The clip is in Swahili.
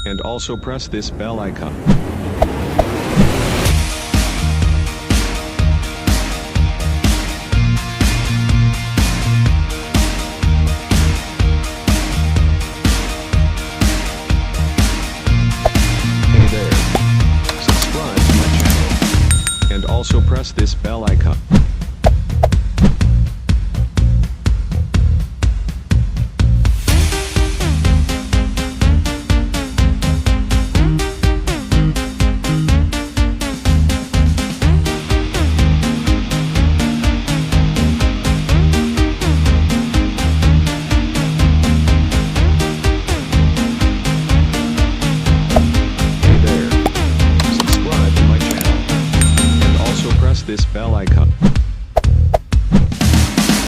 And also press this bell icon. Hey there. Subscribe to my channel. And also press this bell icon. This bell icon.